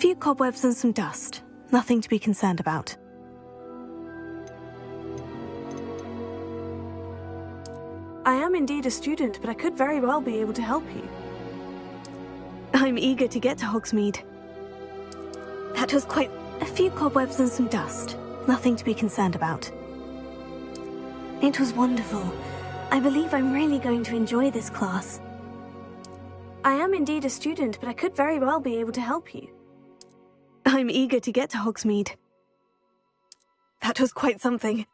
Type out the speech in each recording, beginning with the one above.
few cobwebs and some dust. Nothing to be concerned about. I am indeed a student, but I could very well be able to help you. I'm eager to get to Hogsmeade. That was quite a few cobwebs and some dust. Nothing to be concerned about. It was wonderful. I believe I'm really going to enjoy this class. I am indeed a student, but I could very well be able to help you. I'm eager to get to Hogsmeade. That was quite something.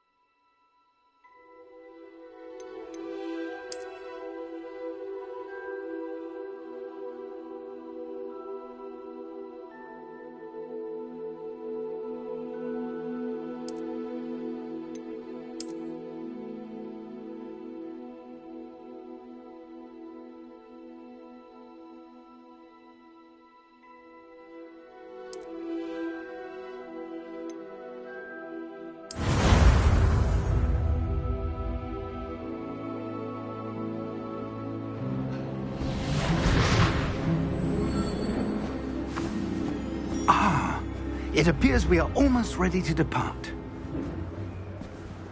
It appears we are almost ready to depart.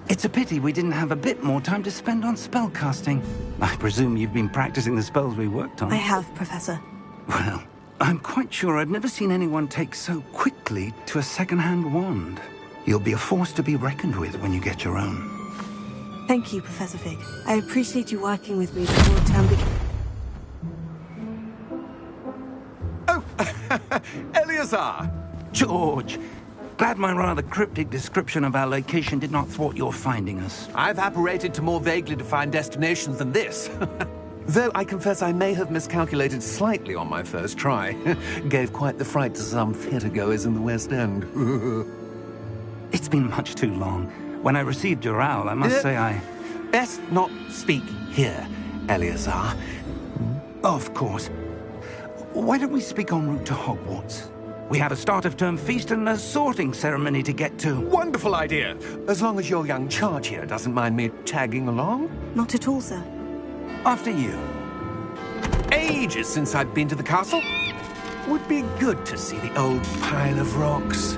It's a pity we didn't have a bit more time to spend on spellcasting. I presume you've been practicing the spells we worked on. I have, Professor. Well, I'm quite sure I've never seen anyone take so quickly to a second-hand wand. You'll be a force to be reckoned with when you get your own. Thank you, Professor Fig. I appreciate you working with me before term begins. Oh, Eleazar! George, glad my rather cryptic description of our location did not thwart your finding us. I've apparated to more vaguely defined destinations than this. Though I confess I may have miscalculated slightly on my first try. Gave quite the fright to some theatre-goers in the West End. It's been much too long. When I received your owl, I must say I... Best not speak here, Eleazar. Of course. Why don't we speak en route to Hogwarts? We have a start-of-term feast and a sorting ceremony to get to. Wonderful idea! As long as your young charge here doesn't mind me tagging along. Not at all, sir. After you. Ages since I've been to the castle. Would be good to see the old pile of rocks.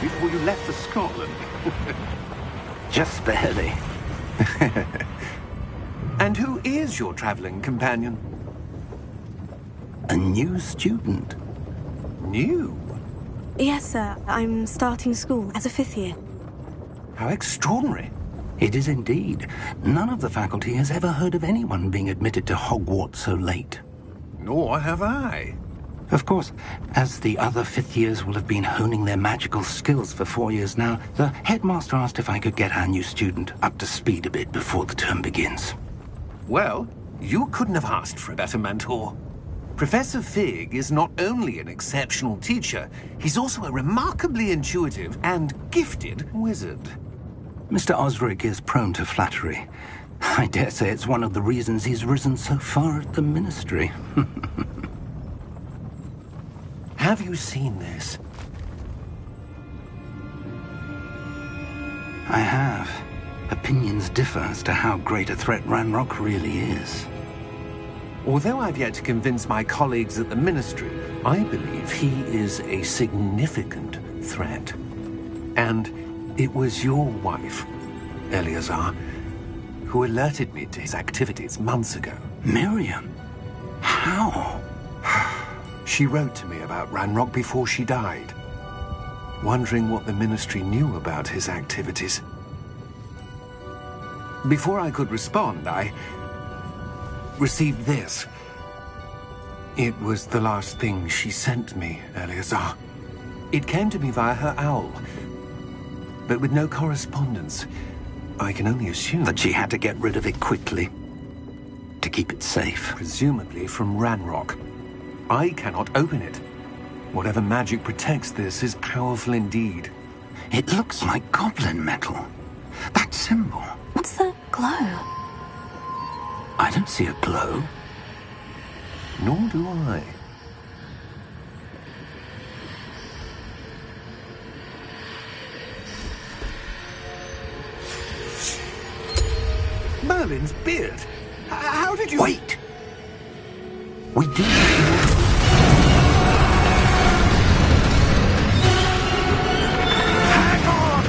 Before you left for Scotland. Just barely. And who is your traveling companion? A new student. New? Yes, sir. I'm starting school as a 5th year. How extraordinary. It is indeed. None of the faculty has ever heard of anyone being admitted to Hogwarts so late. Nor have I. Of course, as the other 5th years will have been honing their magical skills for 4 years now, the headmaster asked if I could get our new student up to speed a bit before the term begins. Well, you couldn't have asked for a better mentor. Professor Fig is not only an exceptional teacher, he's also a remarkably intuitive and gifted wizard. Mr. Osric is prone to flattery. I dare say it's one of the reasons he's risen so far at the Ministry. Have you seen this? I have. Opinions differ as to how great a threat Ranrock really is. Although I've yet to convince my colleagues at the Ministry, I believe he is a significant threat. And it was your wife, Eleazar, who alerted me to his activities months ago. Miriam? How? She wrote to me about Ranrock before she died, wondering what the Ministry knew about his activities. Before I could respond, I received this. It was the last thing she sent me, Eleazar. It came to me via her owl, but with no correspondence. I can only assume That she had to get rid of it quickly to keep it safe. presumably from Ranrock. I cannot open it. Whatever magic protects this is powerful indeed. It looks like goblin metal. That symbol. What's the glow? I don't see a glow. Nor do I. Merlin's beard. How did you... Wait! We do... Hang on!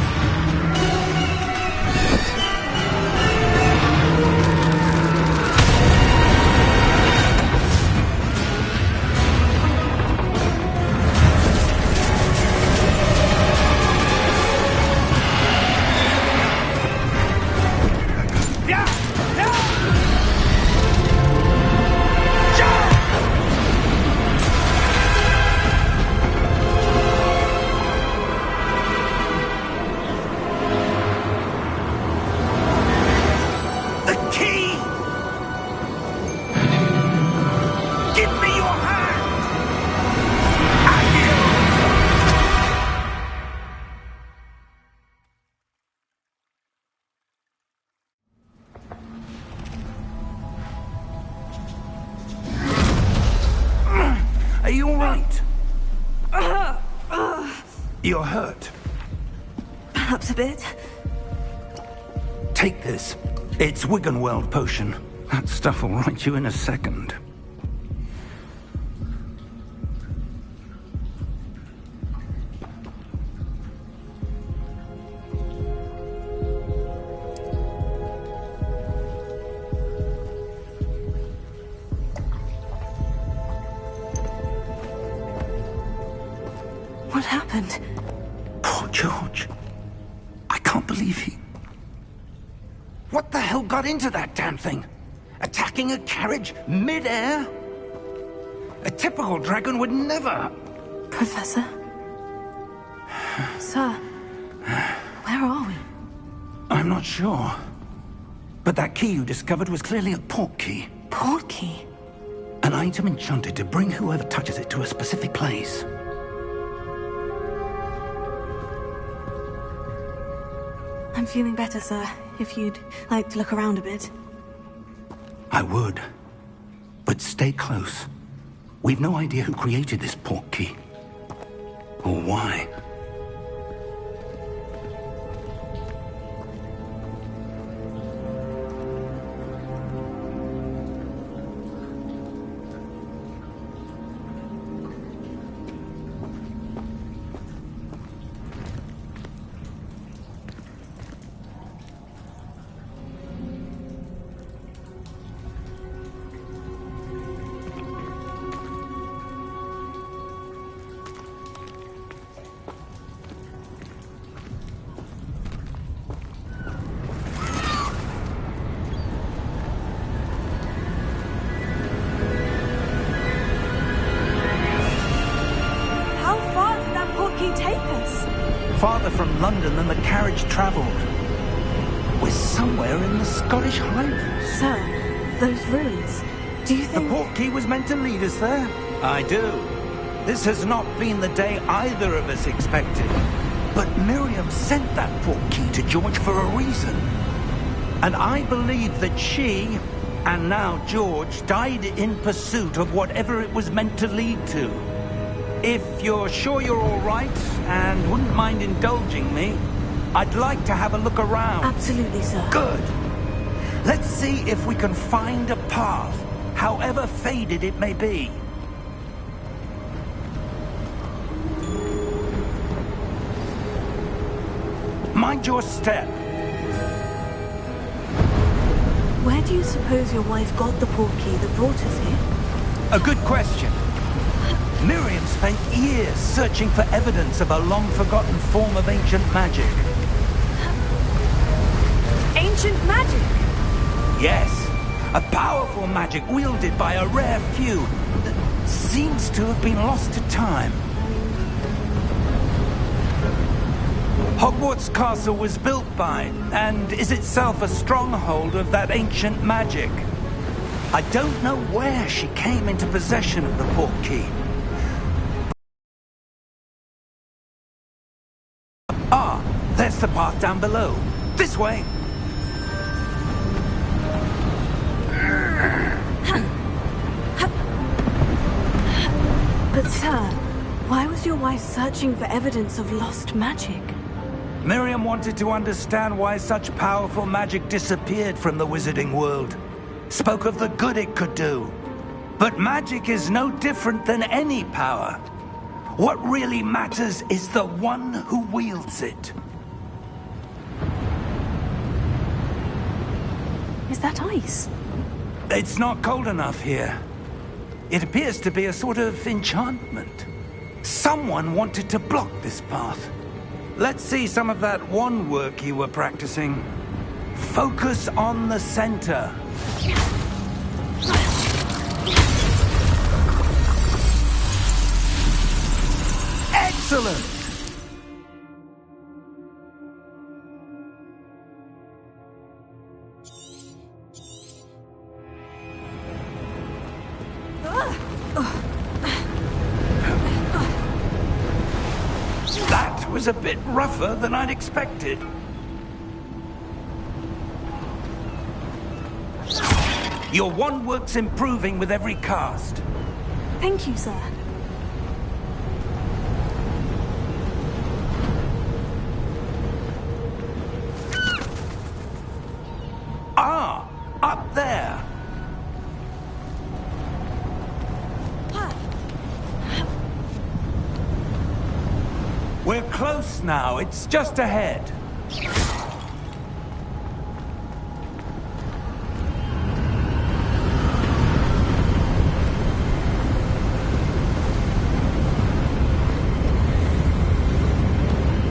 Are you all right? You're hurt. Perhaps a bit. Take this. It's Wiggenweld potion. That stuff will right you in a second. What happened? Poor George. I can't believe he... What the hell got into that damn thing? Attacking a carriage mid-air? A typical dragon would never... Professor? Sir, where are we? I'm not sure. But that key you discovered was clearly a port key. Port key? An item enchanted to bring whoever touches it to a specific place. I'm feeling better, sir. If you'd like to look around a bit. I would. But stay close. We've no idea who created this port key. Or why. Farther from London than the carriage travelled. We're somewhere in the Scottish Highlands. Sir, those ruins. Do you The think... port key was meant to lead us there? I do. This has not been the day either of us expected. But Miriam sent that port key to George for a reason. And I believe that she, and now George, died in pursuit of whatever it was meant to lead to. If you're sure you're all right, and wouldn't mind indulging me, I'd like to have a look around. Absolutely, sir. Good. Let's see if we can find a path, however faded it may be. Mind your step. Where do you suppose your wife got the portkey that brought us here? A good question. Miriam spent years searching for evidence of a long-forgotten form of ancient magic. Ancient magic? Yes, a powerful magic wielded by a rare few that seems to have been lost to time. Hogwarts Castle was built by, and is itself a stronghold of that ancient magic. I don't know where she came into possession of the portkey. Ah, there's the path down below. This way. But sir, why was your wife searching for evidence of lost magic? Miriam wanted to understand why such powerful magic disappeared from the wizarding world. Spoke of the good it could do. But magic is no different than any power. What really matters is the one who wields it. Is that ice? It's not cold enough here. It appears to be a sort of enchantment. Someone wanted to block this path. Let's see some of that wand work you were practicing. Focus on the center. Excellent! That was a bit rougher than I'd expected. Your wand work's improving with every cast. Thank you, sir. Ah, up there. We're close now. It's just ahead.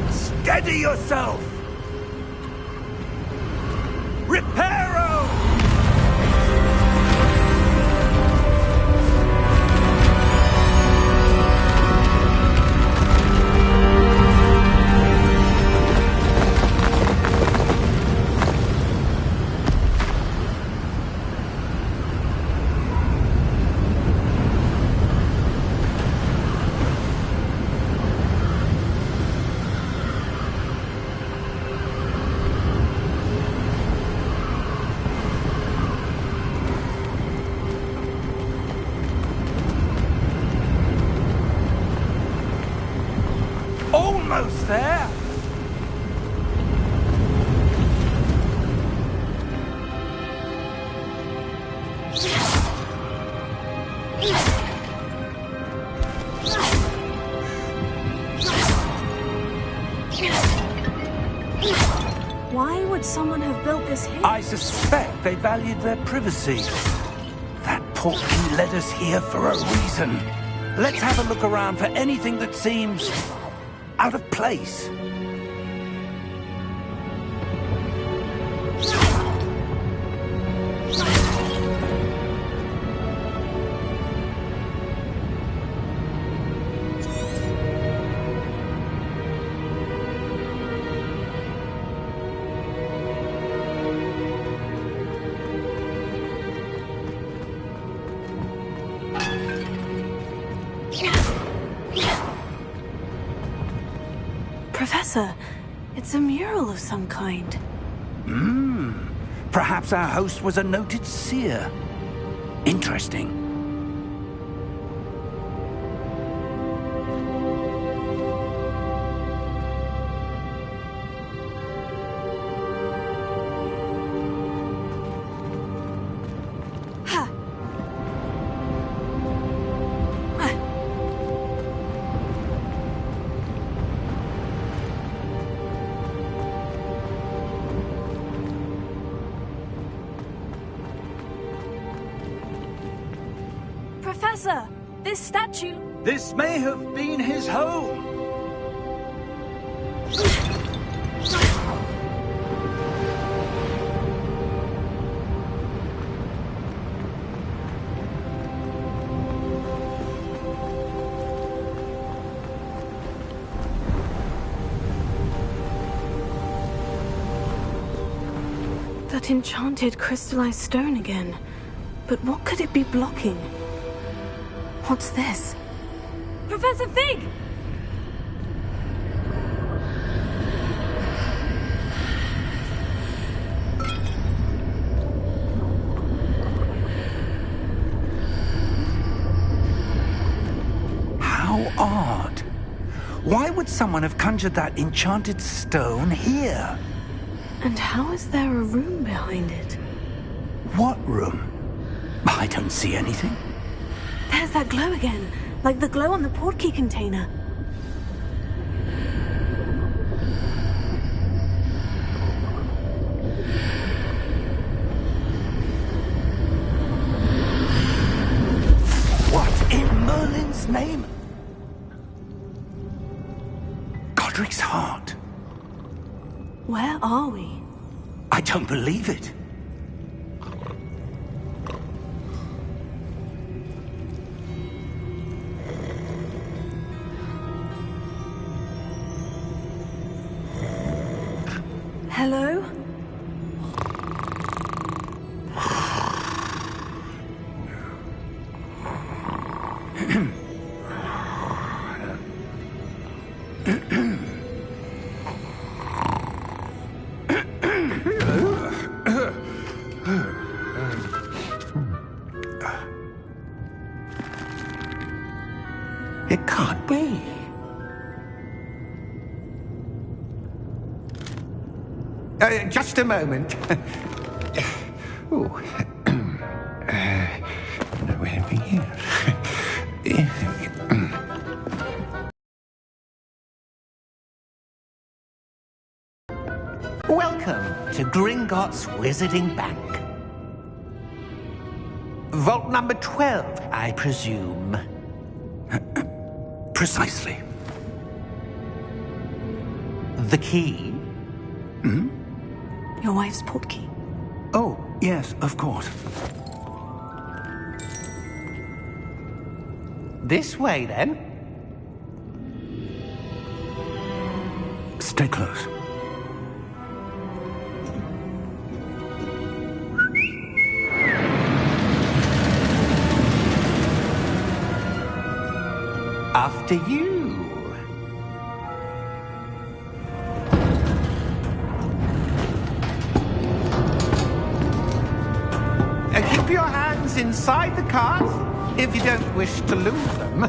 Steady yourself! Reparo! Almost there. Why would someone have built this here? I suspect they valued their privacy. That portkey led us here for a reason. Let's have a look around for anything that seems out of place. Professor, it's a mural of some kind. Perhaps our host was a noted seer. Interesting. Professor! This statue... This may have been his home. That enchanted crystallized stone again. But what could it be blocking? What's this? Professor Fig! How odd. Why would someone have conjured that enchanted stone here? And how is there a room behind it? What room? I don't see anything. There's that glow again, like the glow on the portkey container. What in Merlin's name? Godric's heart. Where are we? I don't believe it. Hello? It can't be. Just a moment. Ooh. Where are we here? Welcome to Gringotts Wizarding Bank. Vault number 12, I presume. Precisely. The key? Your wife's portkey. Oh, yes, of course. This way, then. Stay close. After you. Keep your hands inside the cart if you don't wish to lose them.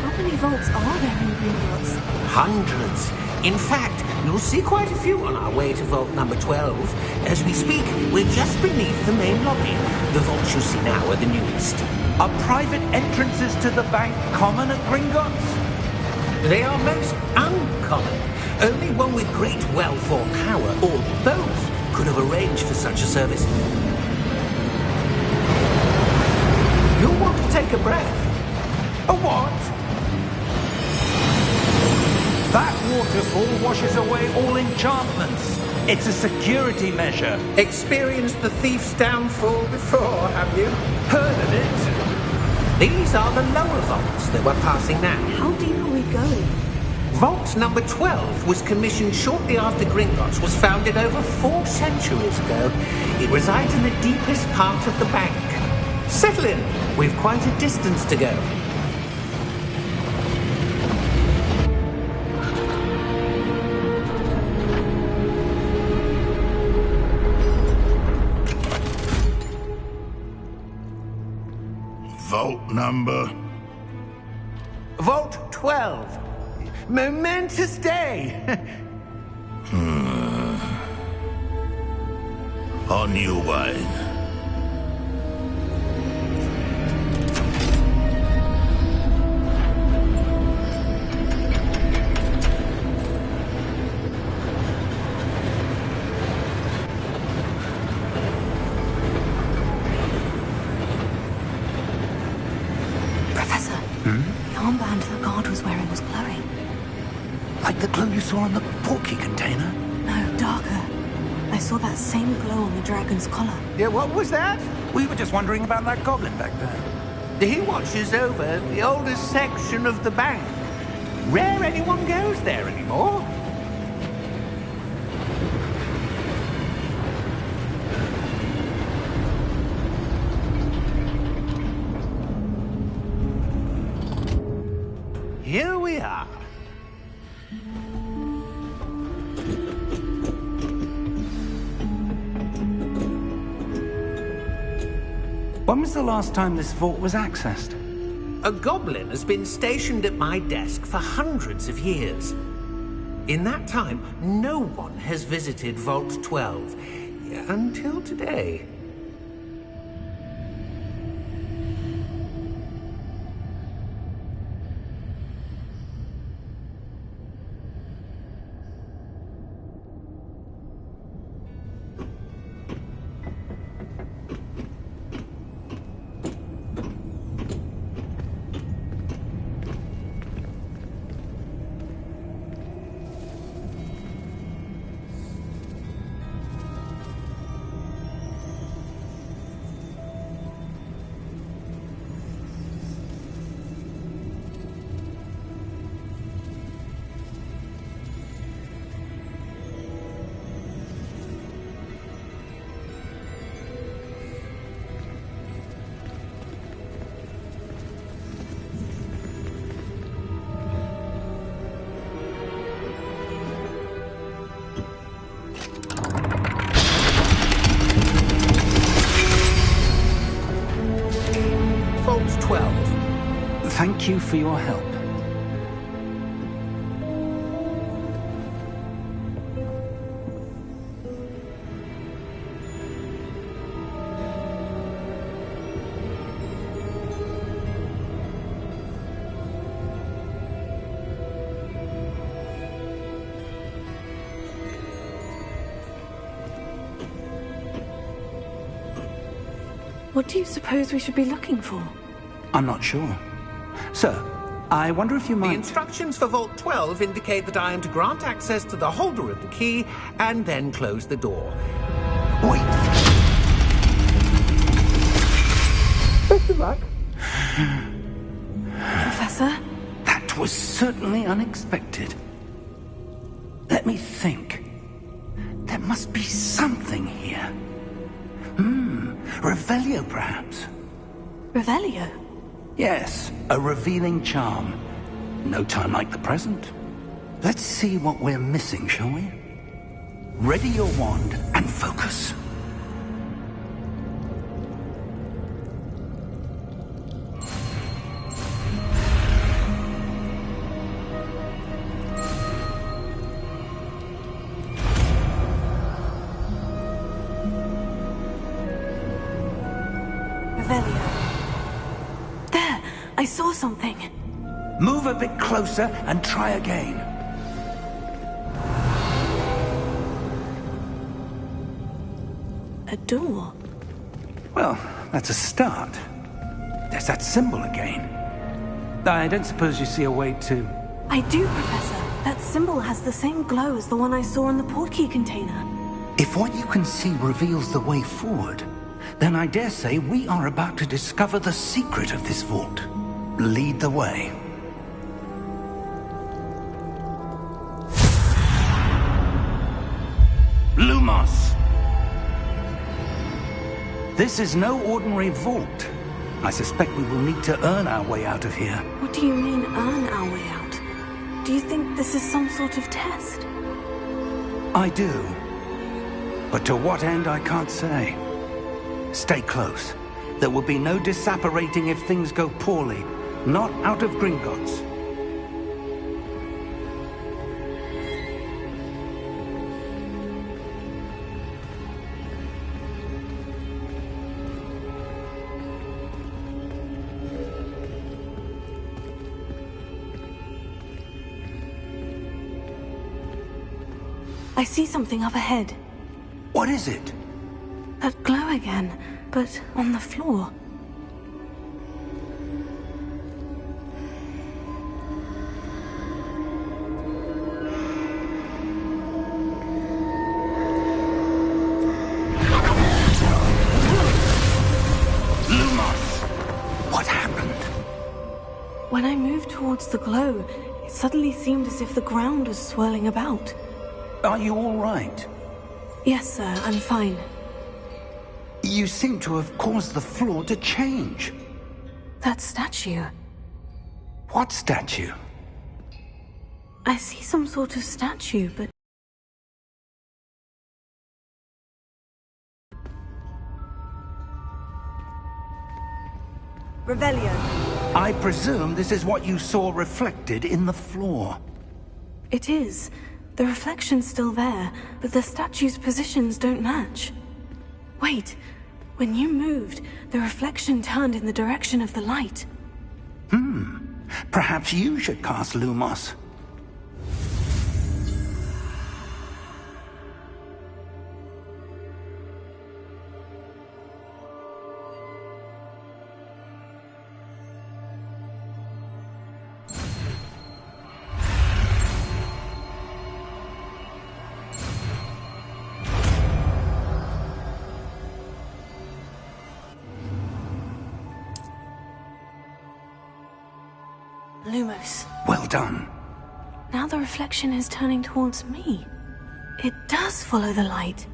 How many vaults are there in Gringotts? Hundreds. In fact, you'll see quite a few on our way to vault number 12. As we speak, we're just beneath the main lobby. The vaults you see now are the newest. Are private entrances to the bank common at Gringotts? They are most uncommon. Only one with great wealth or power, or both, could have arranged for such a service. You'll want to take a breath. A what? That waterfall washes away all enchantments. It's a security measure. Experienced the thief's downfall before, have you? Heard of it? These are the lower vaults that we're passing now. How deep are we going? Vault number 12 was commissioned shortly after Gringotts was founded over 4 centuries ago. It resides in the deepest part of the bank. Settle in. We've quite a distance to go. Vault number? Vault 12. Momentous day. On you, wine. Like the glow you saw in the portkey container? No, darker. I saw that same glow on the dragon's collar. Yeah, what was that? We were just wondering about that goblin back there. He watches over the oldest section of the bank. Rare anyone goes there anymore. Here we are. When was the last time this vault was accessed? A goblin has been stationed at my desk for hundreds of years. In that time, no one has visited Vault 12. Until today. Vault 12. Thank you for your help. What do you suppose we should be looking for? I'm not sure. Sir, I wonder if you The might... instructions for Vault 12 indicate that I am to grant access to the holder of the key and then close the door. Wait! Best of luck. Professor? That was certainly unexpected. Let me think. There must be something here. Revelio, perhaps? Revelio? Yes, a revealing charm. No time like the present. Let's see what we're missing, shall we? Ready your wand and focus. Revelio. There! I saw something. Move a bit closer and try again. A door. Well, that's a start. There's that symbol again. I don't suppose you see a way to... I do, Professor. That symbol has the same glow as the one I saw in the portkey container. If what you can see reveals the way forward, then I dare say we are about to discover the secret of this vault. Lead the way. Lumos! This is no ordinary vault. I suspect we will need to earn our way out of here. What do you mean, earn our way out? Do you think this is some sort of test? I do. But to what end, I can't say. Stay close. There will be no disapparating if things go poorly. Not out of Gringotts. I see something up ahead. What is it? That glow again, but on the floor. watched the glow, it suddenly seemed as if the ground was swirling about. Are you all right? Yes, sir, I'm fine. You seem to have caused the floor to change. That statue. What statue? I see some sort of statue, but... Revelio. I presume this is what you saw reflected in the floor. It is. The reflection's still there, but the statue's positions don't match. Wait. When you moved, the reflection turned in the direction of the light. Perhaps you should cast Lumos. Lumos. Well done. Now the reflection is turning towards me. It does follow the light.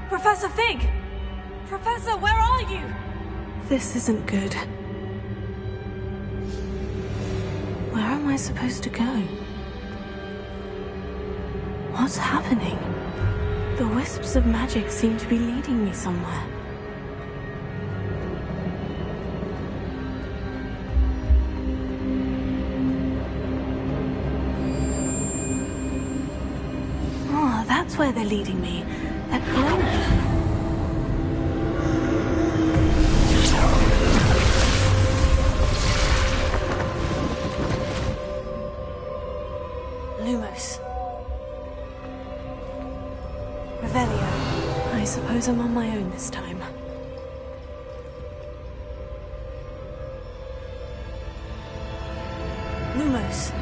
Professor Fig! Professor, where are you? This isn't good. Where am I supposed to go? What's happening? The wisps of magic seem to be leading me somewhere. Oh, that's where they're leading me. That glow. Lumos. Revelio. I suppose I'm on my own this time. Lumos.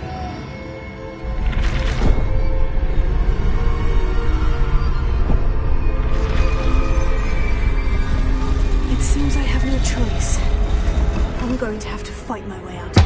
It seems I have no choice. I'm going to have to fight my way out of here.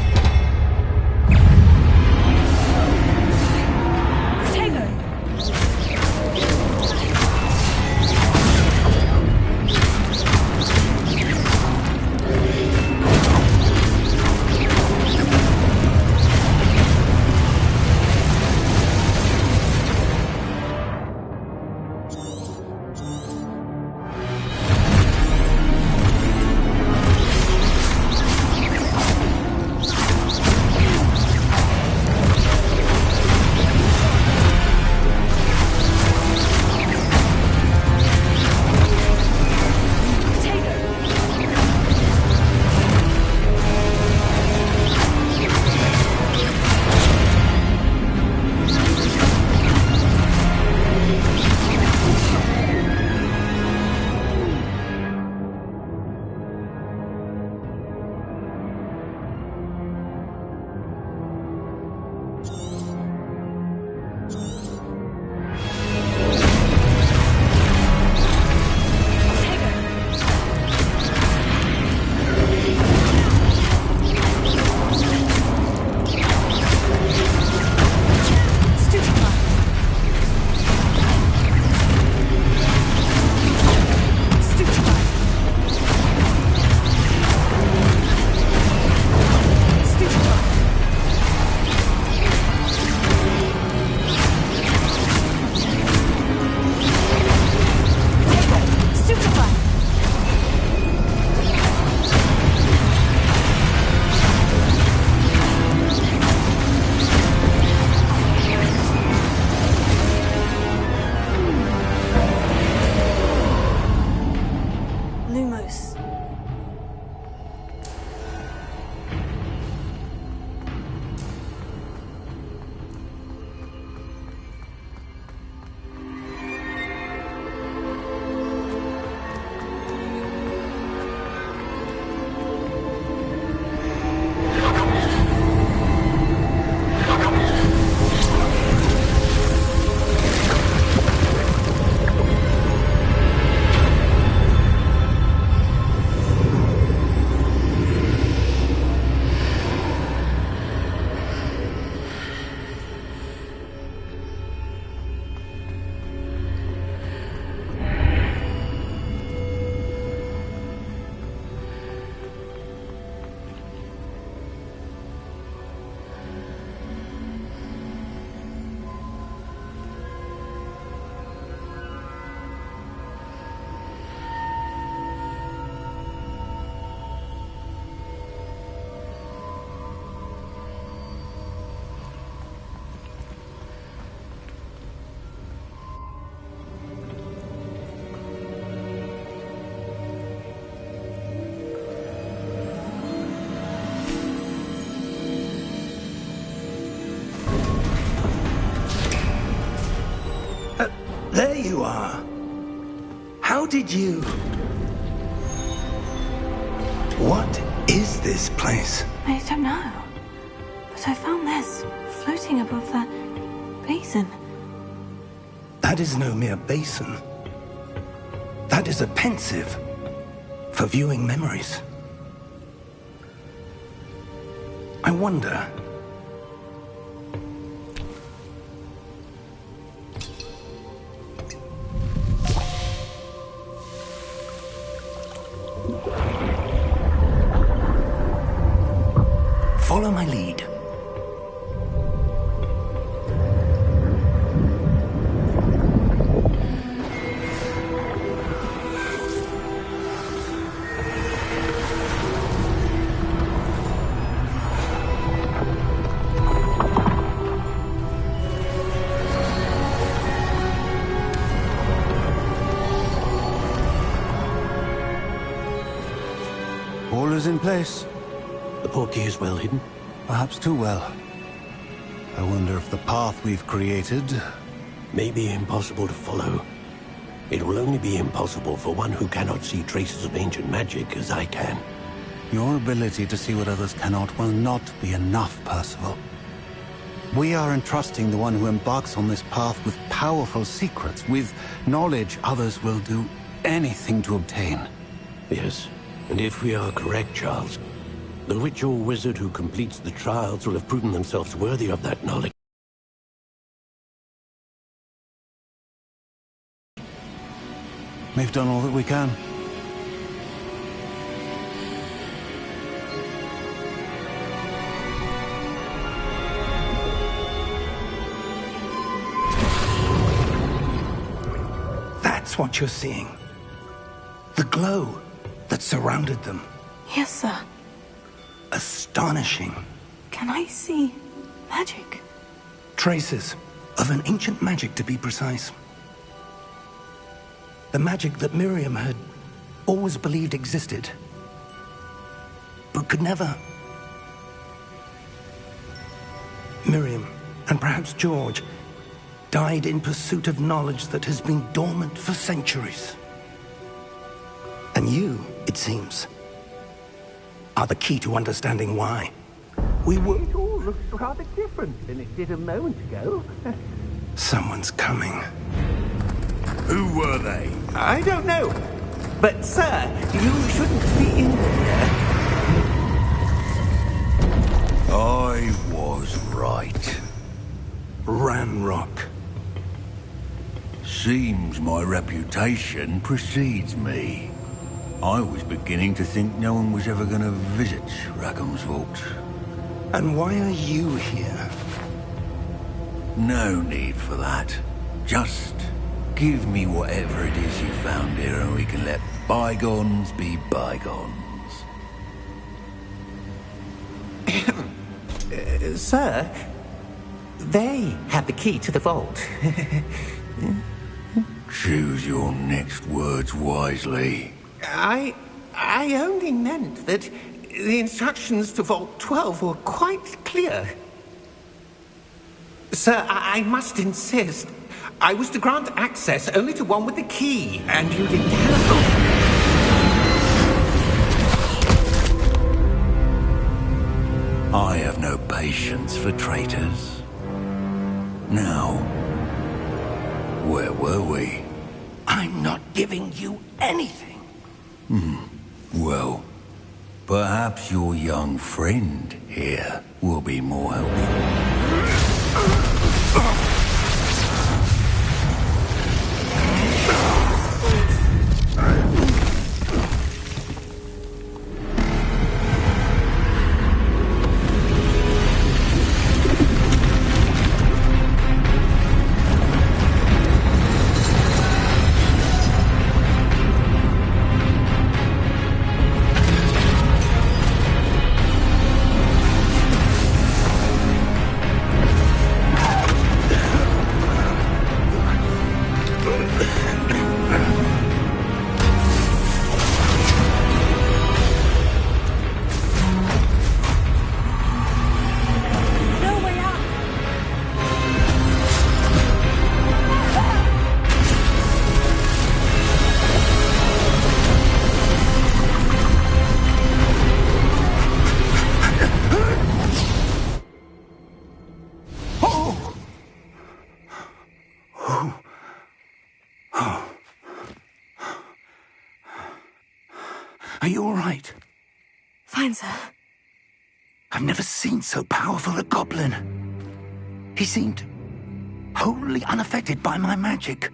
There you are. How did you... What is this place? I don't know. But I found this floating above that basin. That is no mere basin. That is a pensive for viewing memories. I wonder... Follow my lead. All is in place. The portkey is well hidden? Perhaps too well. I wonder if the path we've created may be impossible to follow. It will only be impossible for one who cannot see traces of ancient magic as I can. Your ability to see what others cannot will not be enough, Percival. We are entrusting the one who embarks on this path with powerful secrets, with knowledge others will do anything to obtain. Yes, and if we are correct, Charles, the witch or wizard who completes the trials will have proven themselves worthy of that knowledge. We've done all that we can. That's what you're seeing. The glow that surrounded them. Yes, sir. Astonishing. Can I see magic? Traces of an ancient magic, to be precise. The magic that Miriam had always believed existed, but could never. Miriam, and perhaps George, died in pursuit of knowledge that has been dormant for centuries. And you, it seems, are the key to understanding why. We were... It all looks rather different than it did a moment ago. Someone's coming. Who were they? I don't know. But, sir, you shouldn't be in here. I was right. Ranrock. Seems my reputation precedes me. I was beginning to think no one was ever going to visit Rackham's vault. And why are you here? No need for that. Just give me whatever it is you found here and we can let bygones be bygones. Sir, they have the key to the vault. Choose your next words wisely. I only meant that the instructions to Vault 12 were quite clear. Sir, I must insist. I was to grant access only to one with the key, and you didn't have I have no patience for traitors. Now, where were we? I'm not giving you anything. Well, perhaps your young friend here will be more helpful. Are you all right? Fine, sir. I've never seen so powerful a goblin. He seemed wholly unaffected by my magic.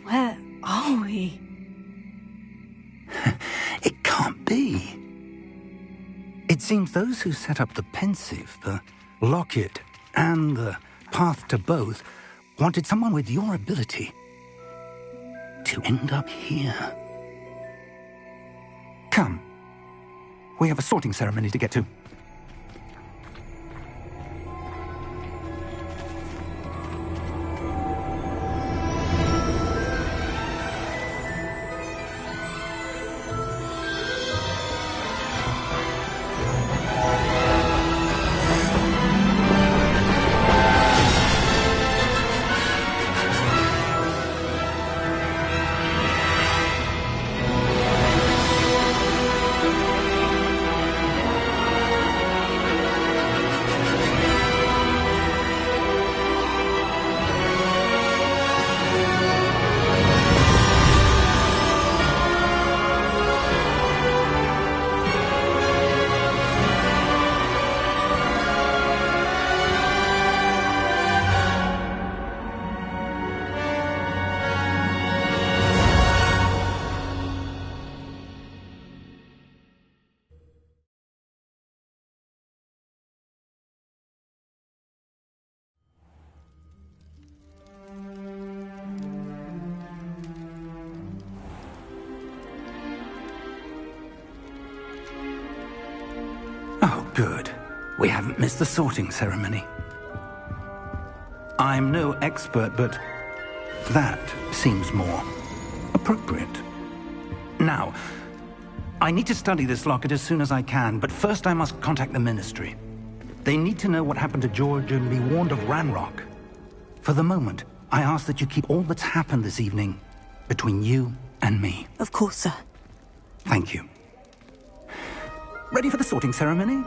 Where are we? It can't be. It seems those who set up the pensive, the locket, and the path to both wanted someone with your ability to end up here. Come. We have a sorting ceremony to get to. Good. We haven't missed the sorting ceremony. I'm no expert, but that seems more appropriate. Now, I need to study this locket as soon as I can, but first I must contact the Ministry. They need to know what happened to George and be warned of Ranrock. For the moment, I ask that you keep all that's happened this evening between you and me. Of course, sir. Thank you. Ready for the sorting ceremony?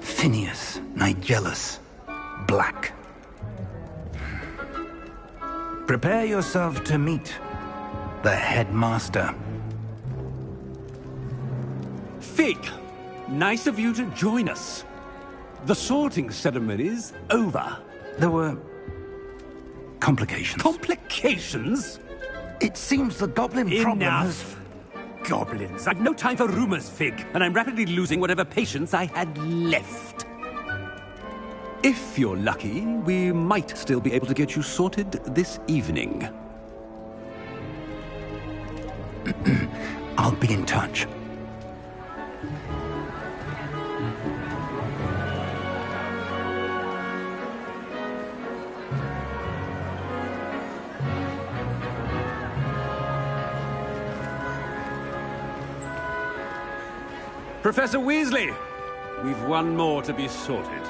Phineas, Nigellus, Black. Prepare yourself to meet the headmaster. Fig, nice of you to join us. The sorting ceremony's over. There were complications. Complications? It seems the goblin problem has... Enough! Goblins. I've no time for rumors, Fig, and I'm rapidly losing whatever patience I had left. If you're lucky, we might still be able to get you sorted this evening. I'll be in touch. Professor Weasley, we've one more to be sorted.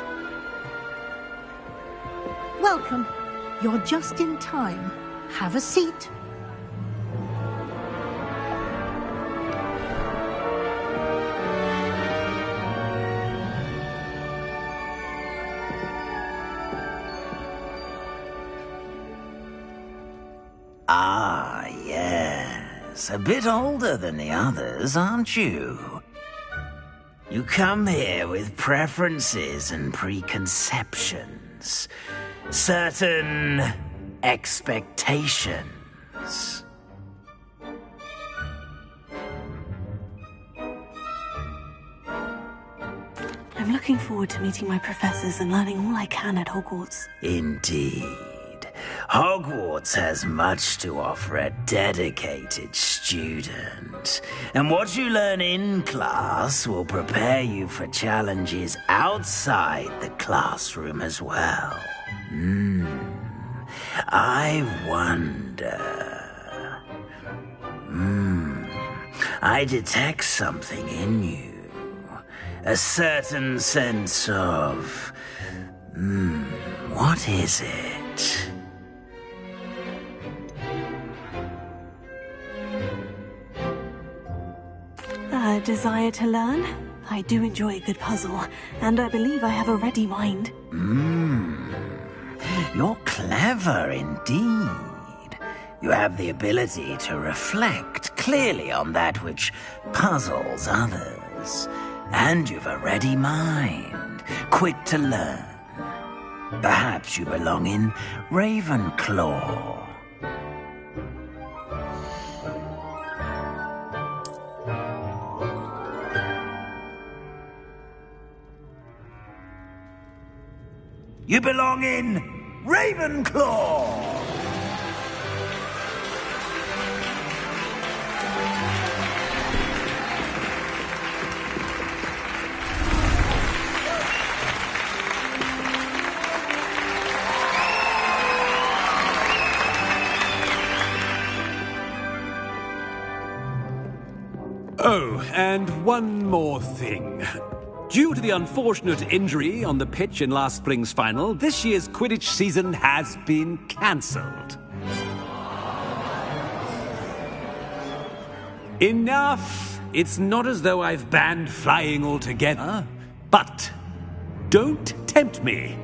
Welcome. You're just in time. Have a seat. Ah, yes. A bit older than the others, aren't you? You come here with preferences and preconceptions. Certain expectations. I'm looking forward to meeting my professors and learning all I can at Hogwarts. Indeed. Hogwarts has much to offer a dedicated student. And what you learn in class will prepare you for challenges outside the classroom as well. I wonder... I detect something in you. A certain sense of... what is it? A desire to learn? I do enjoy a good puzzle, and I believe I have a ready mind. You're clever indeed. You have the ability to reflect clearly on that which puzzles others. And you've a ready mind, quick to learn. Perhaps you belong in Ravenclaw. You belong in Ravenclaw! Oh, and one more thing. Due to the unfortunate injury on the pitch in last spring's final, this year's Quidditch season has been cancelled. Enough! It's not as though I've banned flying altogether, but don't tempt me.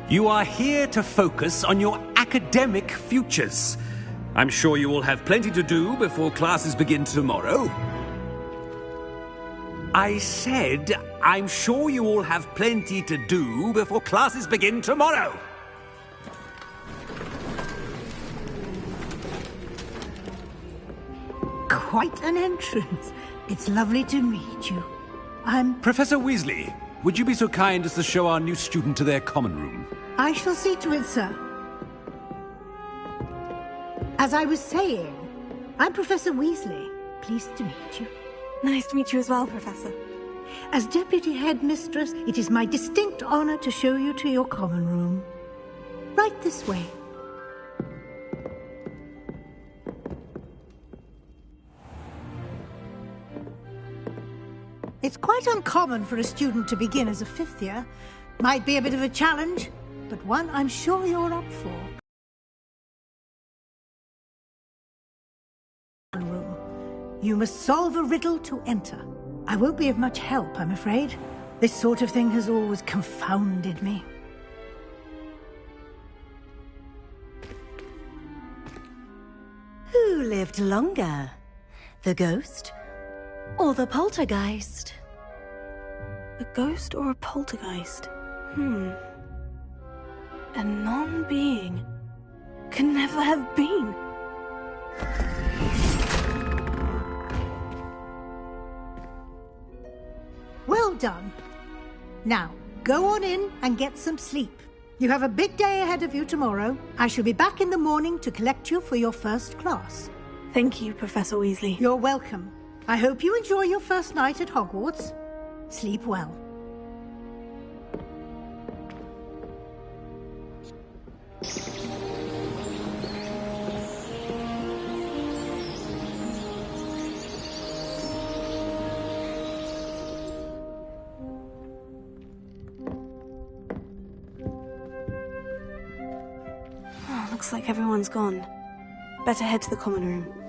You are here to focus on your academic futures. I'm sure you will have plenty to do before classes begin tomorrow. I said, I'm sure you all have plenty to do before classes begin tomorrow. quite an entrance. It's lovely to meet you. I'm... Professor Weasley, would you be so kind as to show our new student to their common room? I shall see to it, sir. As I was saying, I'm Professor Weasley. Pleased to meet you. Nice to meet you as well, Professor. As Deputy Headmistress, it is my distinct honor to show you to your common room. Right this way. It's quite uncommon for a student to begin as a fifth year. Might be a bit of a challenge, but one I'm sure you're up for. You must solve a riddle to enter. I won't be of much help, I'm afraid. This sort of thing has always confounded me. Who lived longer? The ghost or the poltergeist? A ghost or a poltergeist? A non-being can never have been. Well done. Now, go on in and get some sleep. You have a big day ahead of you tomorrow. I shall be back in the morning to collect you for your first class. Thank you, Professor Weasley. You're welcome. I hope you enjoy your first night at Hogwarts. Sleep well. Looks like everyone's gone. Better head to the common room.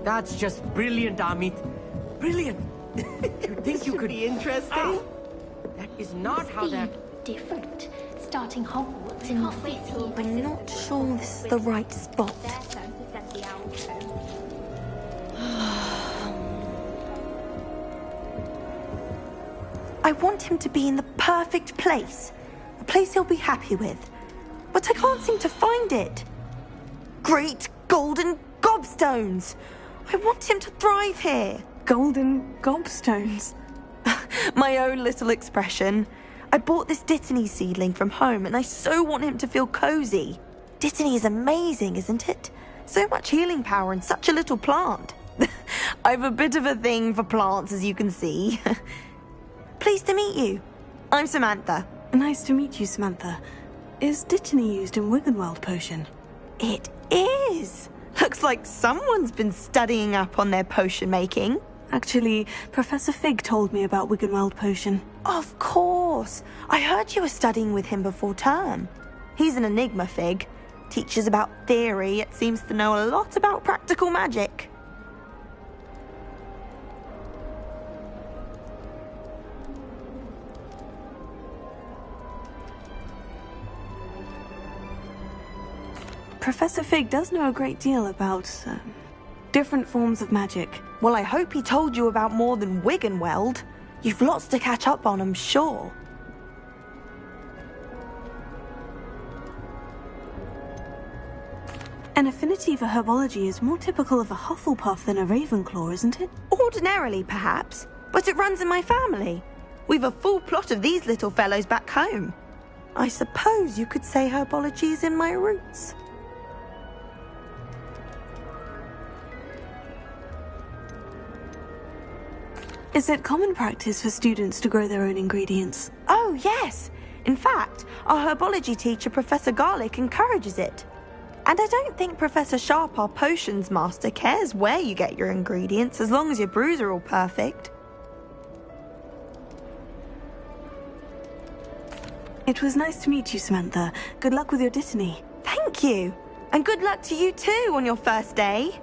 That's just brilliant, Amit. Brilliant. You think you could be interesting? That is not how that... different. Starting Hogwarts in the 5th year. I'm not sure this is the right spot. I want him to be in the perfect place. A place he'll be happy with. But I can't seem to find it. Great golden gobstones! I want him to thrive here. Golden gobstones? My own little expression. I bought this Dittany seedling from home and I so want him to feel cozy. Dittany is amazing, isn't it? So much healing power in such a little plant. I've a bit of a thing for plants, as you can see. Pleased to meet you. I'm Samantha. Nice to meet you, Samantha. Is Dittany used in Wiggenweld potion? It is. Looks like someone's been studying up on their potion making. Actually, Professor Fig told me about Wiggenweld potion. Of course. I heard you were studying with him before term. He's an enigma, Fig. Teaches about theory, yet seems to know a lot about practical magic. Professor Fig does know a great deal about different forms of magic. Well, I hope he told you about more than Wiggenweld. You've lots to catch up on, I'm sure. An affinity for herbology is more typical of a Hufflepuff than a Ravenclaw, isn't it? Ordinarily, perhaps, but it runs in my family. We've a full plot of these little fellows back home. I suppose you could say herbology is in my roots. Is it common practice for students to grow their own ingredients? Oh, yes. In fact, our herbology teacher, Professor Garlick, encourages it. And I don't think Professor Sharp, our potions master, cares where you get your ingredients as long as your brews are all perfect. It was nice to meet you, Samantha. Good luck with your Dittany. Thank you. And good luck to you too on your first day.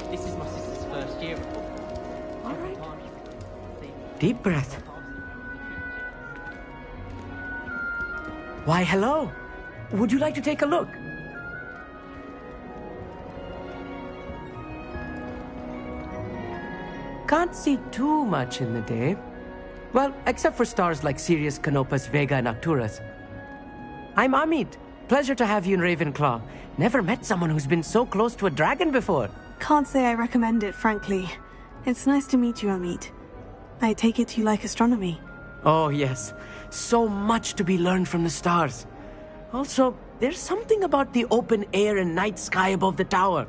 This is my sister's first year. All right. Deep breath. Why, hello. Would you like to take a look? Can't see too much in the day. Well, except for stars like Sirius, Canopus, Vega, and Arcturus. I'm Amit. Pleasure to have you in Ravenclaw. Never met someone who's been so close to a dragon before. Can't say I recommend it, frankly. It's nice to meet you, Amit. I take it you like astronomy. Oh, yes. So much to be learned from the stars. Also, there's something about the open air and night sky above the tower.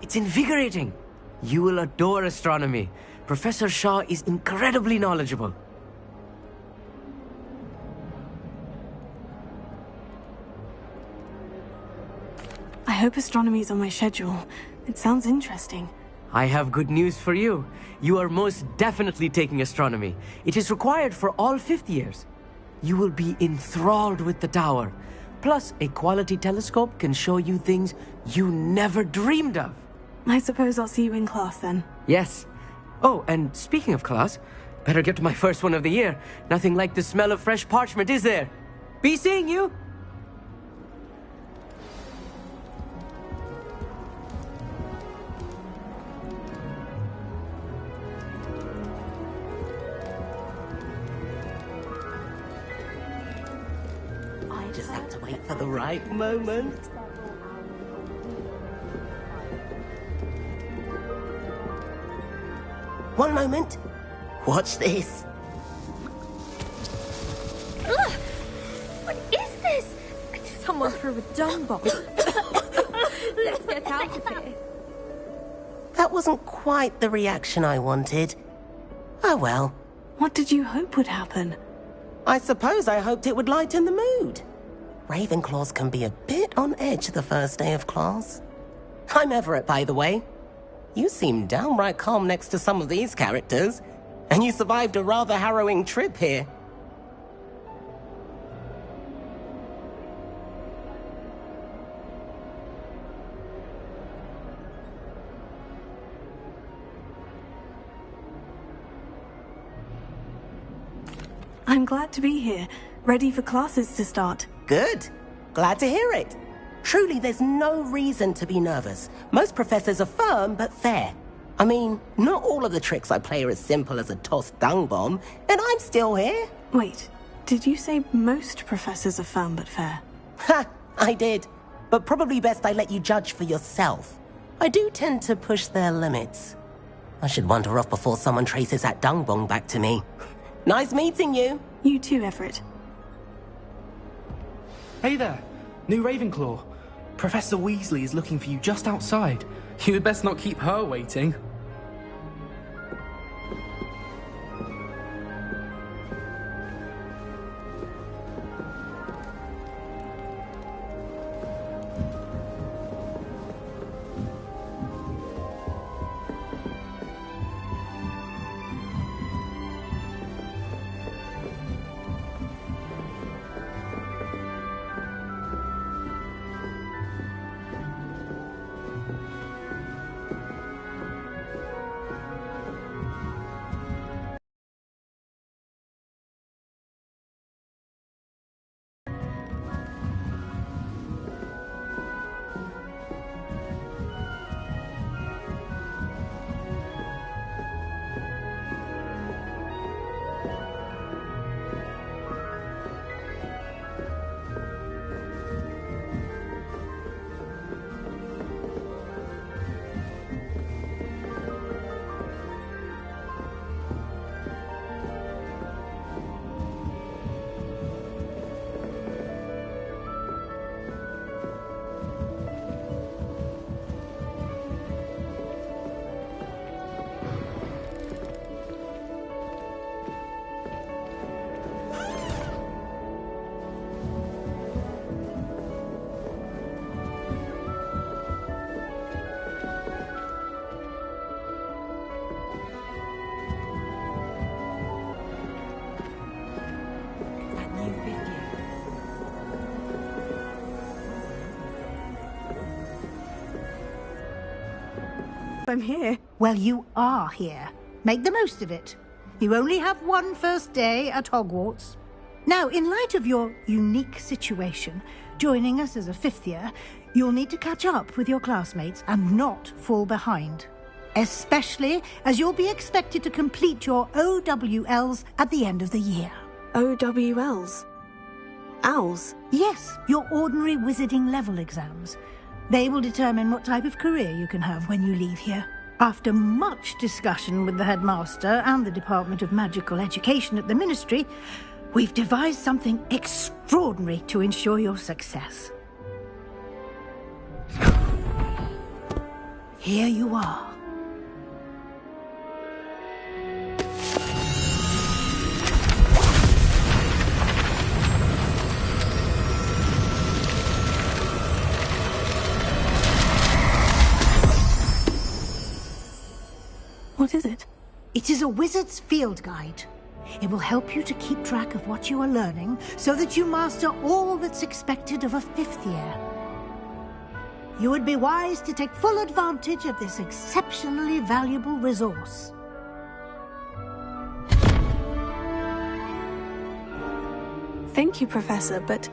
It's invigorating. You will adore astronomy. Professor Shaw is incredibly knowledgeable. I hope astronomy's on my schedule. It sounds interesting. I have good news for you. You are most definitely taking astronomy. It is required for all 5th years. You will be enthralled with the tower. Plus, a quality telescope can show you things you never dreamed of. I suppose I'll see you in class then. Yes. Oh, and speaking of class, better get to my first one of the year. Nothing like the smell of fresh parchment, is there? Be seeing you! I just have to wait for the right moment. One moment. Watch this. Ugh! What is this? Someone threw a dung bomb. Let's get out of here. That wasn't quite the reaction I wanted. Oh well. What did you hope would happen? I suppose I hoped it would lighten the mood. Ravenclaws can be a bit on edge the first day of class. I'm Everett, by the way. You seem downright calm next to some of these characters, and you survived a rather harrowing trip here. I'm glad to be here, ready for classes to start. Good. Glad to hear it. Truly, there's no reason to be nervous. Most professors are firm but fair. I mean, not all of the tricks I play are as simple as a tossed dung bomb, and I'm still here. Wait, did you say most professors are firm but fair? Ha! I did. But probably best I let you judge for yourself. I do tend to push their limits. I should wander off before someone traces that dung bomb back to me. Nice meeting you. You too, Everett. Hey there, new Ravenclaw. Professor Weasley is looking for you just outside. You had best not keep her waiting. I'm here. Well, you are here. Make the most of it. You only have one first day at Hogwarts. Now, in light of your unique situation, joining us as a fifth year, you'll need to catch up with your classmates and not fall behind. Especially as you'll be expected to complete your OWLs at the end of the year. OWLs? Owls? Yes, your ordinary wizarding level exams. They will determine what type of career you can have when you leave here. After much discussion with the headmaster and the Department of Magical Education at the Ministry, we've devised something extraordinary to ensure your success. Here you are. What is it? It is a wizard's field guide. It will help you to keep track of what you are learning so that you master all that's expected of a fifth year. You would be wise to take full advantage of this exceptionally valuable resource. Thank you, Professor, but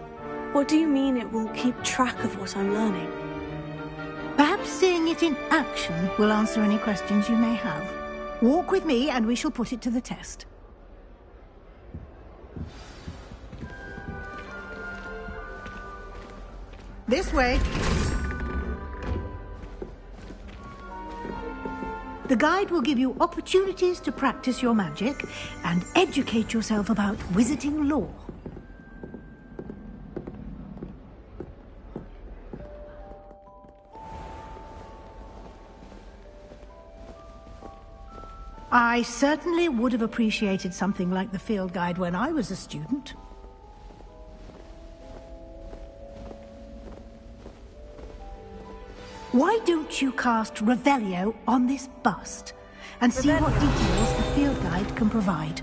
what do you mean it will keep track of what I'm learning? Perhaps seeing it in action will answer any questions you may have. Walk with me and we shall put it to the test. This way. The guide will give you opportunities to practice your magic and educate yourself about wizarding lore. I certainly would have appreciated something like the field guide when I was a student. Why don't you cast Revelio on this bust and see what details the field guide can provide?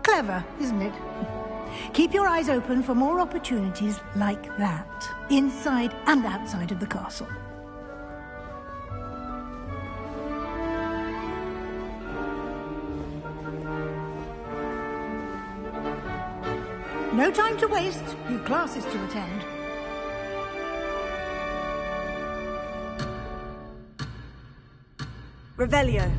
Clever, isn't it? Keep your eyes open for more opportunities like that, inside and outside of the castle. No time to waste. You've classes to attend. Revelio.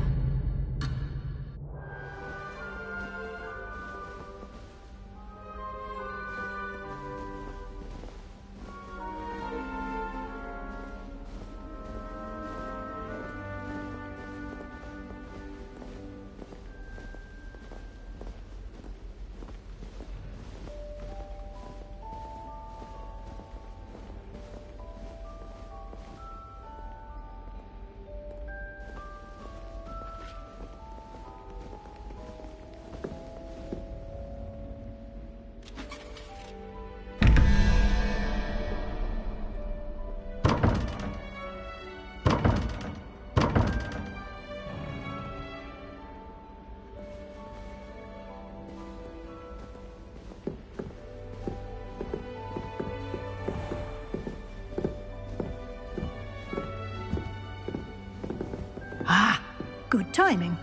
Good timing.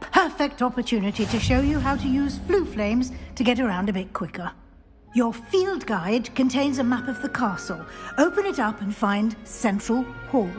Perfect opportunity to show you how to use flue flames to get around a bit quicker. Your field guide contains a map of the castle. Open it up and find Central Hall.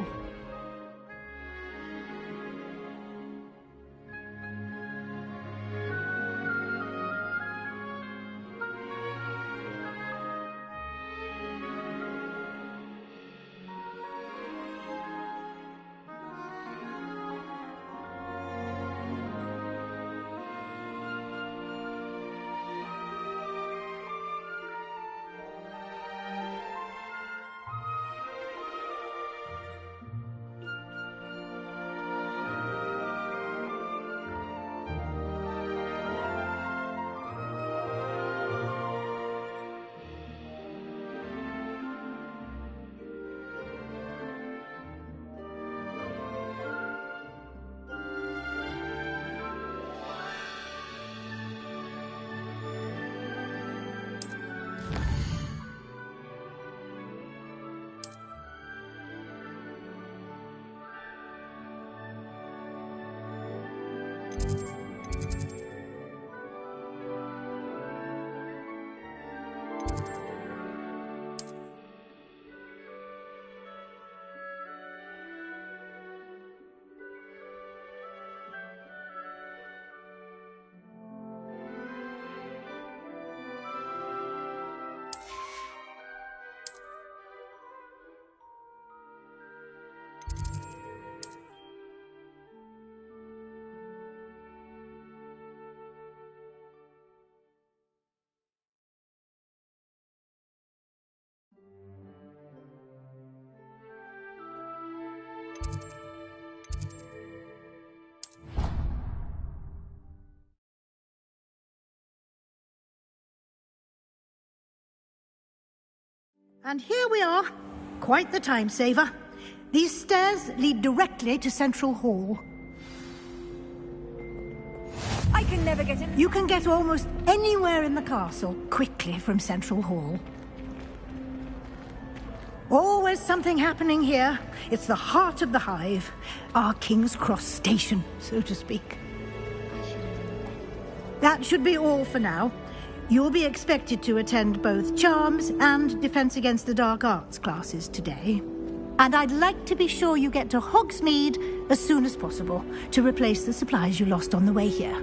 And here we are. Quite the time saver. These stairs lead directly to Central Hall. I can never get in. You can get almost anywhere in the castle quickly from Central Hall. Always something happening here. It's the heart of the hive. Our King's Cross station, so to speak. That should be all for now. You'll be expected to attend both Charms and Defense Against the Dark Arts classes today. And I'd like to be sure you get to Hogsmeade as soon as possible to replace the supplies you lost on the way here.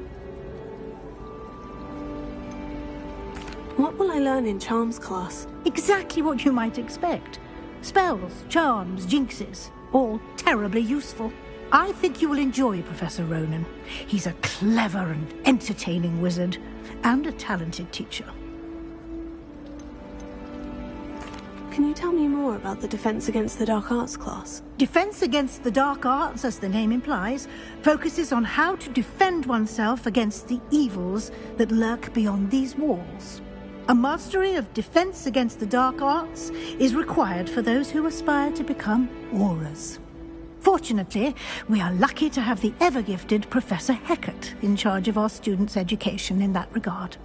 What will I learn in Charms class? Exactly what you might expect. Spells, charms, jinxes, all terribly useful. I think you will enjoy Professor Ronan. He's a clever and entertaining wizard, and a talented teacher. Can you tell me more about the Defense Against the Dark Arts class? Defense Against the Dark Arts, as the name implies, focuses on how to defend oneself against the evils that lurk beyond these walls. A mastery of Defense Against the Dark Arts is required for those who aspire to become Aurors. Fortunately, we are lucky to have the ever-gifted Professor Hecat in charge of our students' education in that regard.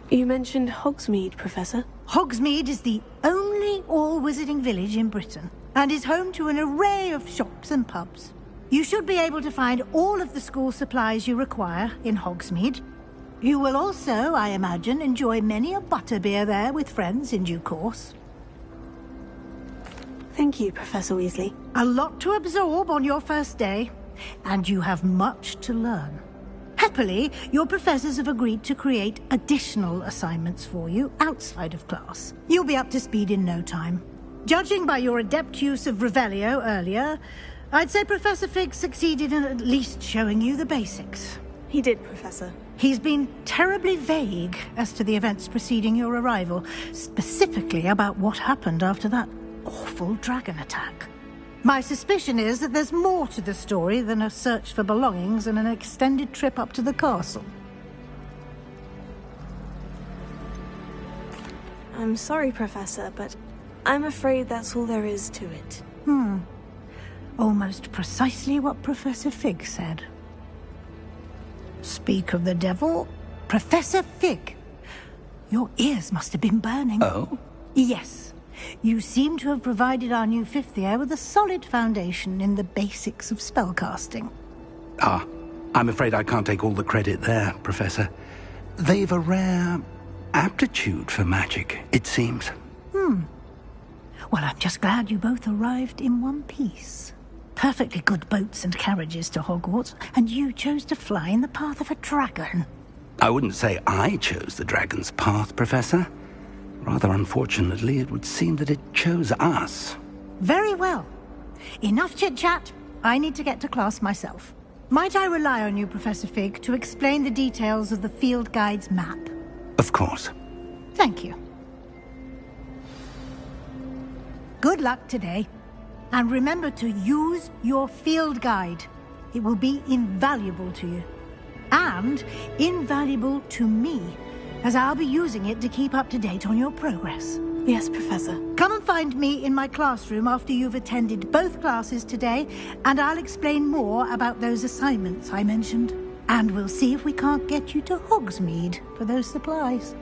You mentioned Hogsmeade, Professor. Hogsmeade is the only all-wizarding village in Britain, and is home to an array of shops and pubs. You should be able to find all of the school supplies you require in Hogsmeade. You will also, I imagine, enjoy many a butterbeer there with friends in due course. Thank you, Professor Weasley. A lot to absorb on your first day, and you have much to learn. Happily, your professors have agreed to create additional assignments for you outside of class. You'll be up to speed in no time. Judging by your adept use of Revelio earlier, I'd say Professor Fig succeeded in at least showing you the basics. He did, Professor. He's been terribly vague as to the events preceding your arrival, specifically about what happened after that awful dragon attack. My suspicion is that there's more to the story than a search for belongings and an extended trip up to the castle. I'm sorry, Professor, but I'm afraid that's all there is to it. Almost precisely what Professor Fig said. Speak of the devil, Professor Fig. Your ears must have been burning. Oh? Yes. You seem to have provided our new fifth year with a solid foundation in the basics of spellcasting. I'm afraid I can't take all the credit there, Professor. They've a rare aptitude for magic, it seems. Well, I'm just glad you both arrived in one piece. Perfectly good boats and carriages to Hogwarts, and you chose to fly in the path of a dragon. I wouldn't say I chose the dragon's path, Professor. Rather unfortunately, it would seem that it chose us. Very well. Enough chit-chat. I need to get to class myself. Might I rely on you, Professor Fig, to explain the details of the field guide's map? Of course. Thank you. Good luck today. And remember to use your field guide. It will be invaluable to you. And invaluable to me, as I'll be using it to keep up to date on your progress. Yes, Professor. Come and find me in my classroom after you've attended both classes today, and I'll explain more about those assignments I mentioned. And we'll see if we can't get you to Hogsmeade for those supplies.